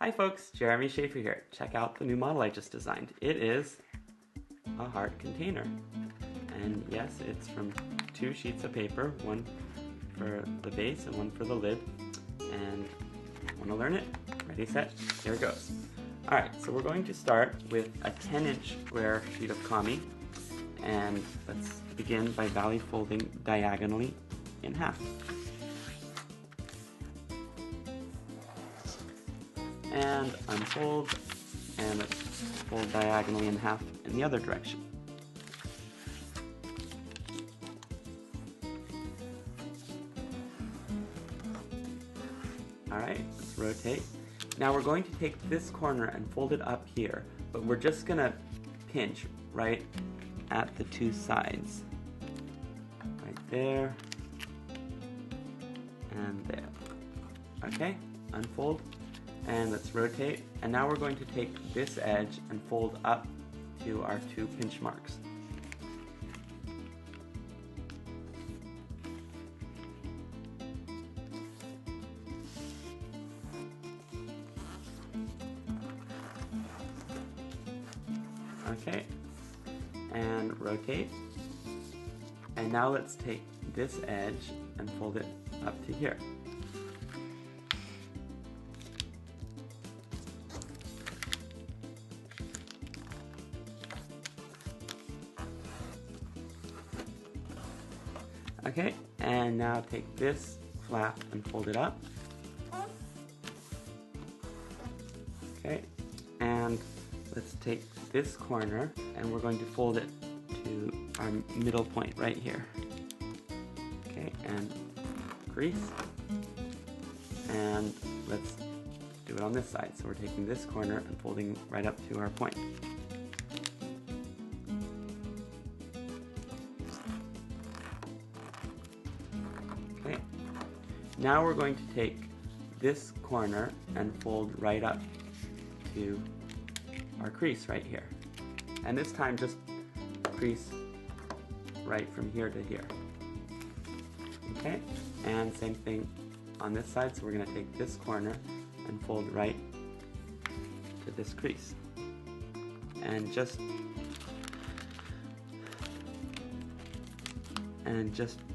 Hi folks, Jeremy Schaefer here. Check out the new model I just designed. It is a heart container. And yes, it's from 2 sheets of paper, one for the base and one for the lid. And want to learn it? Ready, set, here it goes. Alright, so we're going to start with a 10-inch square sheet of kami. And let's begin by valley folding diagonally in half. And unfold, and let's fold diagonally in half in the other direction. Alright, let's rotate. Now we're going to take this corner and fold it up here, but we're just going to pinch right at the 2 sides. Right there, and there. Okay, unfold. And let's rotate, and now we're going to take this edge and fold up to our 2 pinch marks. Okay, and rotate, and now let's take this edge and fold it up to here. Okay, and now take this flap and fold it up. Okay, and let's take this corner and we're going to fold it to our middle point right here. Okay, and crease. And let's do it on this side. So we're taking this corner and folding right up to our point. Okay, now we're going to take this corner and fold right up to our crease right here. And this time just crease right from here to here. Okay, and same thing on this side, so we're going to take this corner and fold right to this crease. And just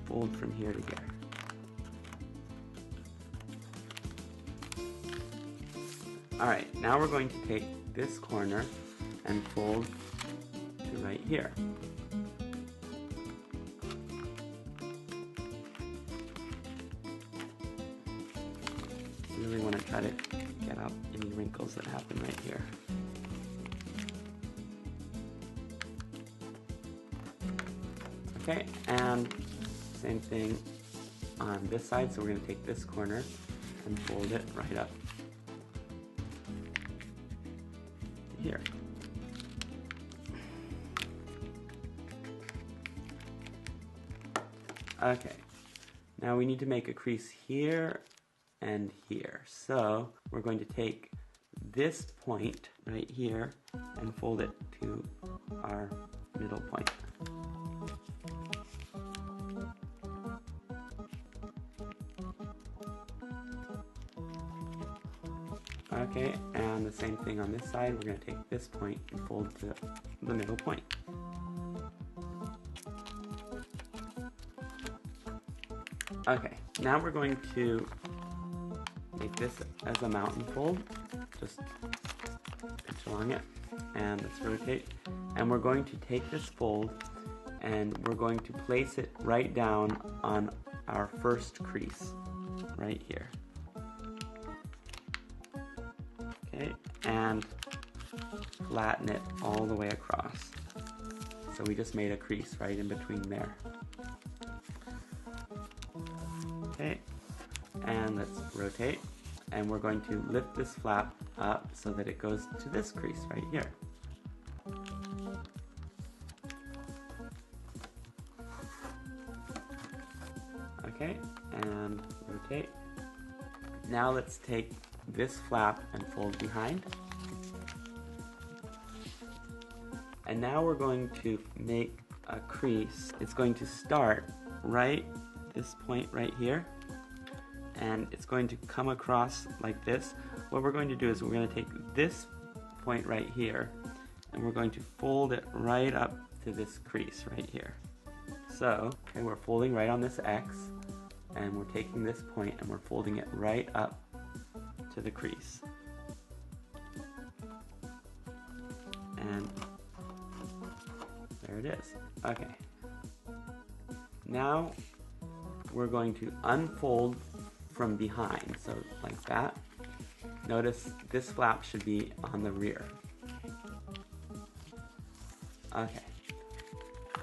fold from here to here. Alright, now we're going to take this corner and fold to right here. You really want to try to get out any wrinkles that happen right here. Okay, and same thing on this side, so we're going to take this corner and fold it right up here. Okay, now we need to make a crease here and here. So we're going to take this point right here and fold it to our middle point. Okay, and the same thing on this side, we're going to take this point and fold to the middle point. Okay, now we're going to make this as a mountain fold. Just pinch along it, and let's rotate. And we're going to take this fold and we're going to place it right down on our first crease, right here. Okay, and flatten it all the way across. So we just made a crease right in between there. Okay, and let's rotate, and we're going to lift this flap up so that it goes to this crease right here. Okay, and rotate. Now let's take this flap and fold behind. And now we're going to make a crease. It's going to start right this point right here, and it's going to come across like this what we're going to do is we're going to take this point right here and we're going to fold it right up to this crease right here. So, okay, we're folding right on this X, and we're taking this point and we're folding it right up to the crease. And there it is. Okay. Now we're going to unfold from behind, so like that. Notice this flap should be on the rear. Okay.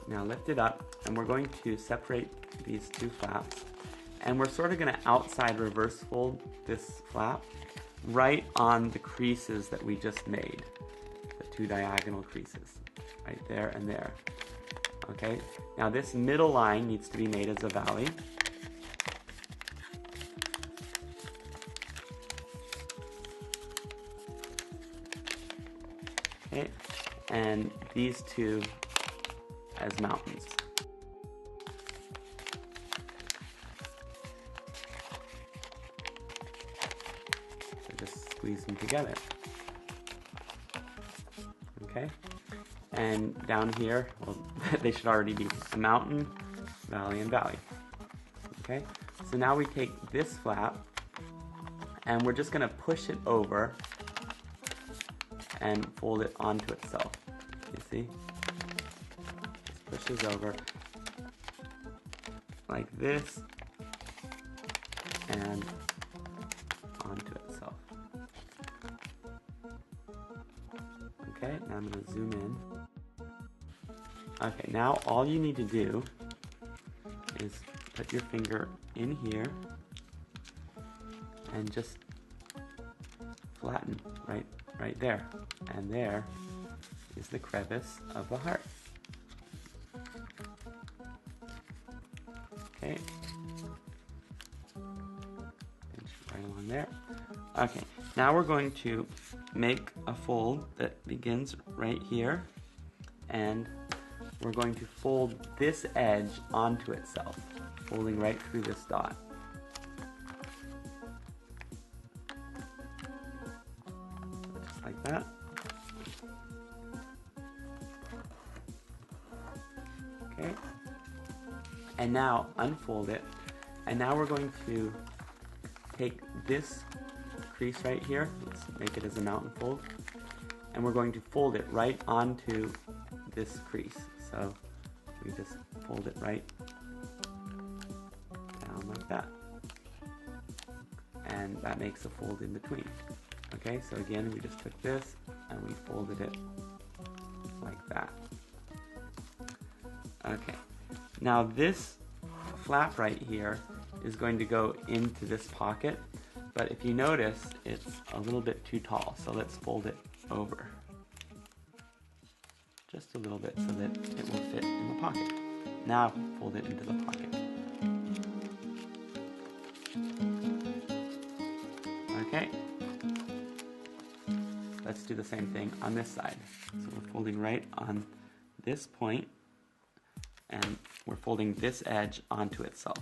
Now lift it up, and we're going to separate these two flaps, and we're sort of going to outside reverse fold this flap right on the creases that we just made, the two diagonal creases, right there and there. Okay, now this middle line needs to be made as a valley. Okay, and these two as mountains. So just squeeze them together. Okay, and down here, well, they should already be a mountain, valley, and valley. Okay, so now we take this flap and we're just going to push it over and fold it onto itself. You see? Just pushes over like this and onto itself. Okay, now I'm going to zoom in. Okay, now all you need to do is put your finger in here and just flatten right there. And there is the crevice of the heart. Okay. Pinch right along there. Okay, now we're going to make a fold that begins right here, and we're going to fold this edge onto itself, folding right through this dot. Just like that. Okay. And now unfold it, and now we're going to take this crease right here, let's make it as a mountain fold, and we're going to fold it right onto this crease. So we just fold it right down like that, and that makes a fold in between. Okay, so again we just took this and we folded it like that. Okay, now this flap right here is going to go into this pocket, but if you notice it's a little bit too tall, so let's fold it over just a little bit so that it will fit in the pocket. Now fold it into the pocket. Okay, let's do the same thing on this side. So we're folding right on this point, and we're folding this edge onto itself.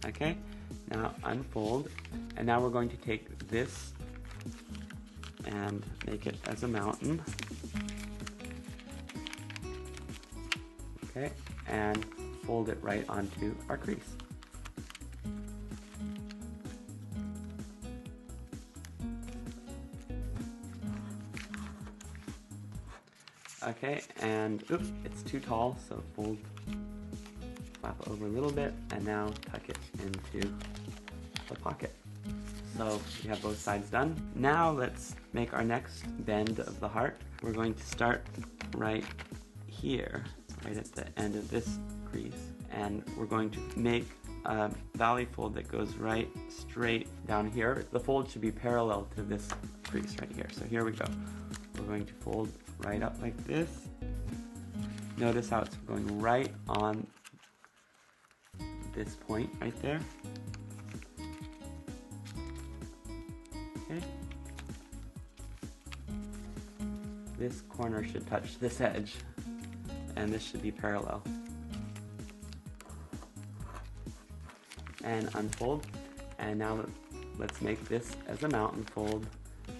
Okay, now unfold, and now we're going to take this and make it as a mountain. Okay, and fold it right onto our crease. Okay, and oops, it's too tall, so fold, flap over a little bit, and now tuck it into the pocket. So we have both sides done. Now let's make our next bend of the heart. We're going to start right here, right at the end of this crease, and we're going to make a valley fold that goes right straight down here. The fold should be parallel to this crease right here. So here we go. We're going to fold right up like this. Notice how it's going right on this point right there. Okay. This corner should touch this edge, and this should be parallel. And unfold, and now let's make this as a mountain fold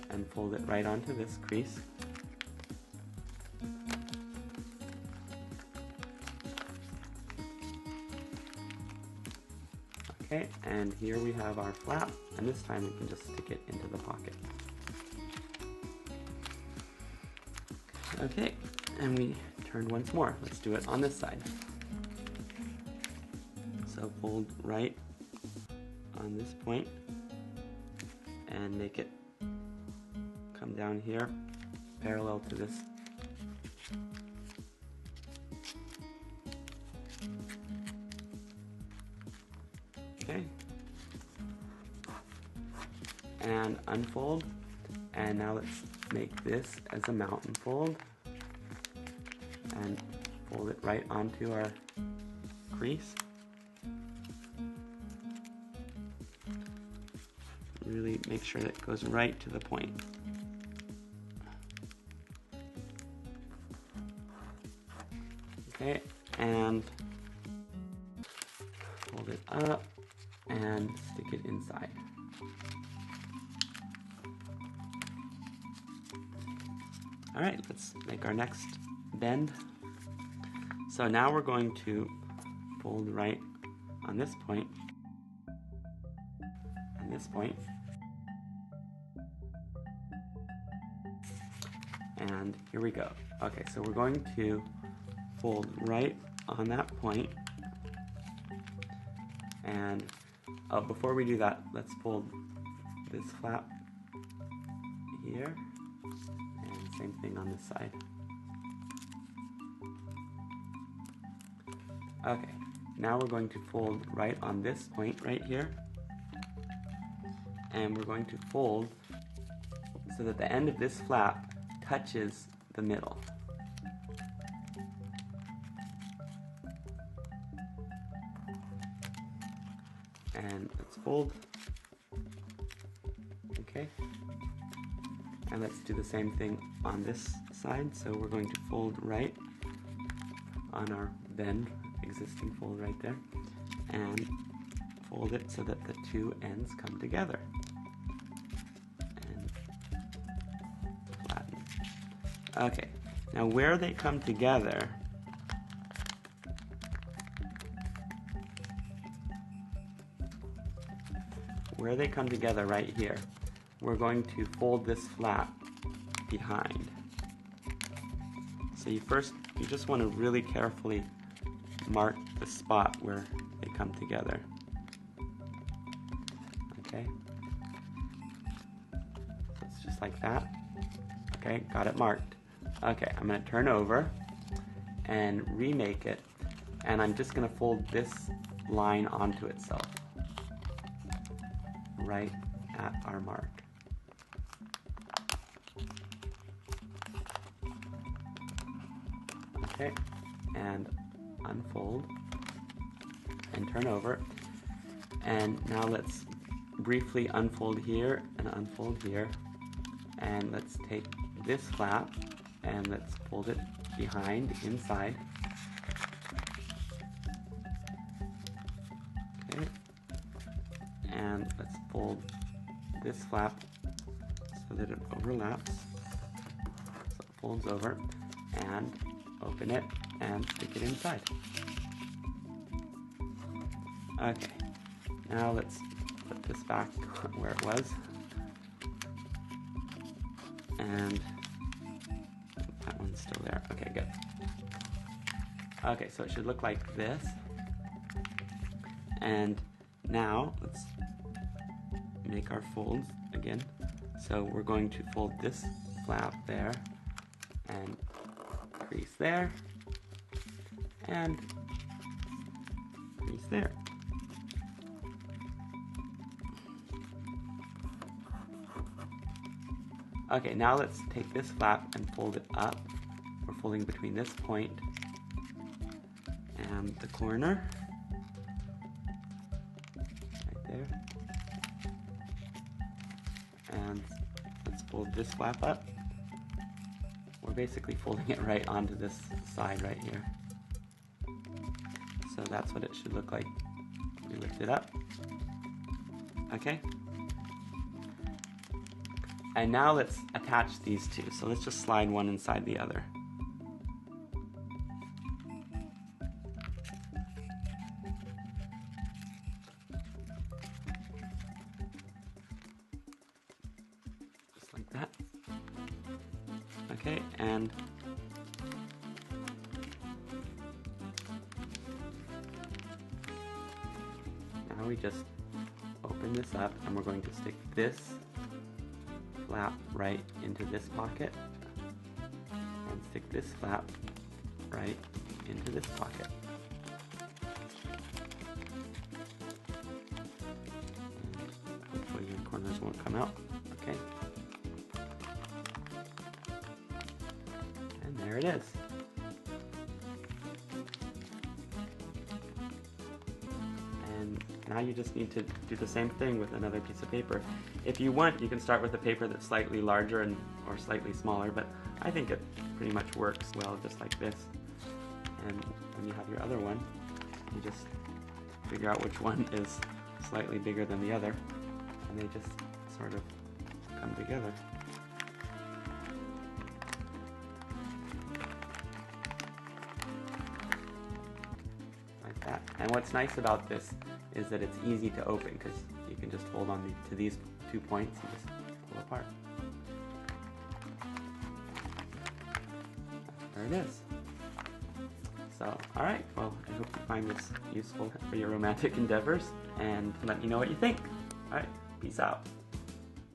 and fold it right onto this crease. Okay, and here we have our flap, and this time we can just stick it into the pocket. Okay, and we turn once more. Let's do it on this side. So fold right on this point and make it come down here parallel to this. Okay, and unfold, and now let's make this as a mountain fold and fold it right onto our crease. Really make sure that it goes right to the point. Okay, and fold it up and stick it inside. All right, let's make our next bend. So now we're going to fold right on this point and this point. And here we go. Okay, so we're going to fold right on that point. And before we do that, let's fold this flap here, and same thing on this side. Okay, now we're going to fold right on this point right here, and we're going to fold so that the end of this flap touches the middle. And let's fold. Okay, and let's do the same thing on this side. So we're going to fold right on our bend, existing fold right there, and fold it so that the two ends come together. And flatten. Okay, now where they come together, right here, we're going to fold this flap behind. So you just want to really carefully mark the spot where they come together. Okay, so it's just like that. Okay, got it marked. Okay, I'm going to turn over and remake it, and I'm just going to fold this line onto itself right at our mark. Okay, and unfold and turn over, and now let's briefly unfold here and unfold here, and let's take this flap and let's fold it behind inside. Okay, and let's fold this flap so that it overlaps, so it folds over, and open it and stick it inside. Okay, now let's put this back where it was, and that one's still there. Okay, good. Okay, so it should look like this, and now let's make our folds again. So we're going to fold this flap there, and crease there, and crease there. Okay, now let's take this flap and fold it up. We're folding between this point and the corner, right there. And let's fold this flap up. We're basically folding it right onto this side right here. So that's what it should look like. We lift it up. Okay. And now let's attach these two. So let's just slide one inside the other. Just like that. Okay, and now we just open this up and we're going to stick this flap right into this pocket and stick this flap right into this pocket. And hopefully your corners won't come out. Okay. And there it is. And now you just need to do the same thing with another piece of paper. If you want, you can start with a paper that's slightly larger or slightly smaller, but I think it pretty much works well just like this. And when you have your other one, you just figure out which one is slightly bigger than the other, and they just sort of come together. Like that. And what's nice about this is that it's easy to open because you can just hold on to these 2 points and just pull apart. There it is. So, alright, well, I hope you find this useful for your romantic endeavors, and let me know what you think. Alright, peace out.